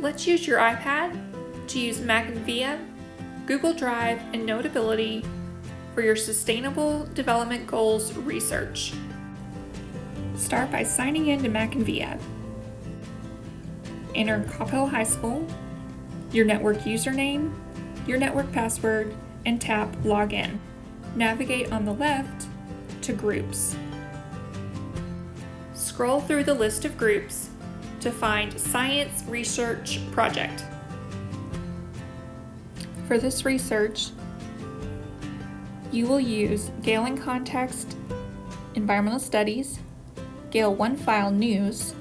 Let's use your iPad to use MackinVIA, Google Drive, and Notability for your Sustainable Development Goals research. Start by signing in to MackinVIA. Enter Coppell High School, your network username, your network password, and tap Login. Navigate on the left to Groups. Scroll through the list of groups to find Science Research Project. For this research, you will use Gale in Context, Environmental Studies, Gale OneFile News,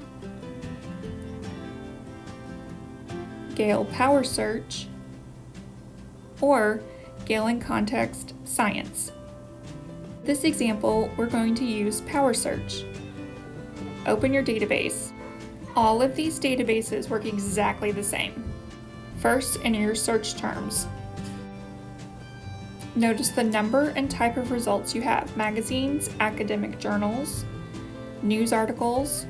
Gale Power Search, or Gale in Context Science. This example, we're going to use Power Search. Open your database. All of these databases work exactly the same. First, enter your search terms. Notice the number and type of results you have: magazines, academic journals, news articles.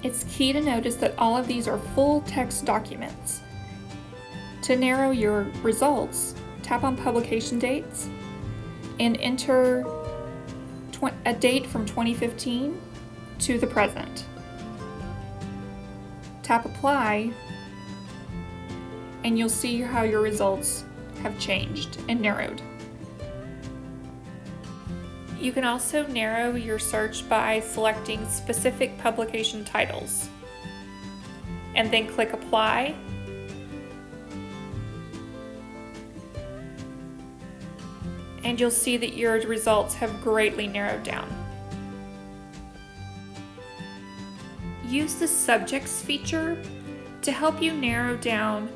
It's key to notice that all of these are full text documents. To narrow your results, tap on publication dates and enter a date from 2015 to the present. Tap Apply, and you'll see how your results have changed and narrowed. You can also narrow your search by selecting specific publication titles, and then click Apply. And you'll see that your results have greatly narrowed down. Use the Subjects feature to help you narrow down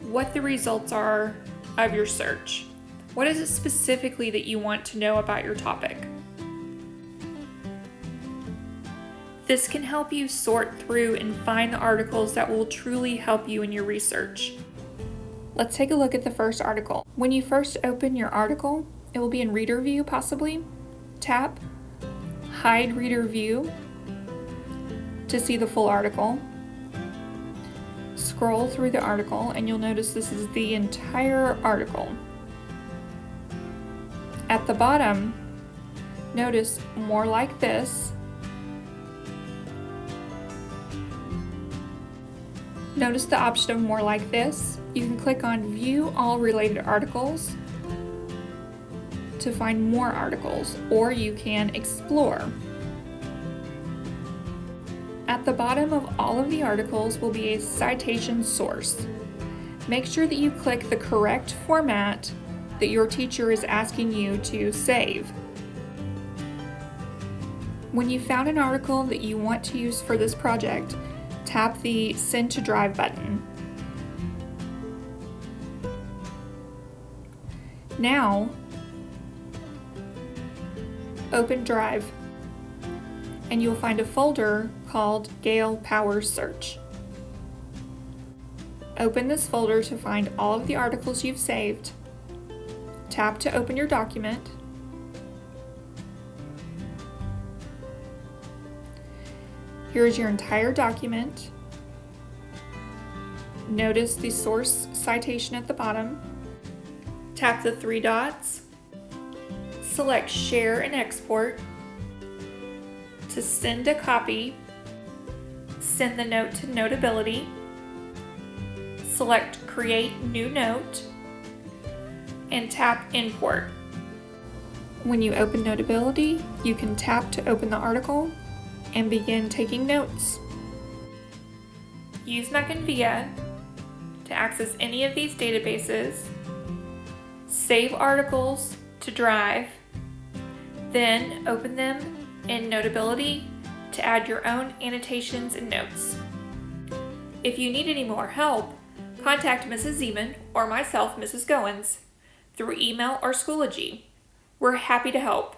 what the results are of your search. What is it specifically that you want to know about your topic? This can help you sort through and find the articles that will truly help you in your research. Let's take a look at the first article. When you first open your article, it will be in Reader View possibly. Tap Hide Reader View to see the full article. Scroll through the article and you'll notice this is the entire article. At the bottom, notice More Like This. Notice the option of More Like This. You can click on View All Related Articles to find more articles, or you can explore. At the bottom of all of the articles will be a citation source. Make sure that you click the correct format that your teacher is asking you to save. When you found an article that you want to use for this project, tap the Send to Drive button. Now, open Drive, and you'll find a folder called Gale Power Search. Open this folder to find all of the articles you've saved. Tap to open your document. Here's your entire document. Notice the source citation at the bottom. Tap the three dots. Select Share and Export. To send a copy, send the note to Notability. Select Create New Note and tap Import. When you open Notability, you can tap to open the article and begin taking notes. Use MackinVIA to access any of these databases. Save articles to Drive, then open them in Notability to add your own annotations and notes. If you need any more help, contact Mrs. Zeman or myself, Mrs. Goins, through email or Schoology. We're happy to help.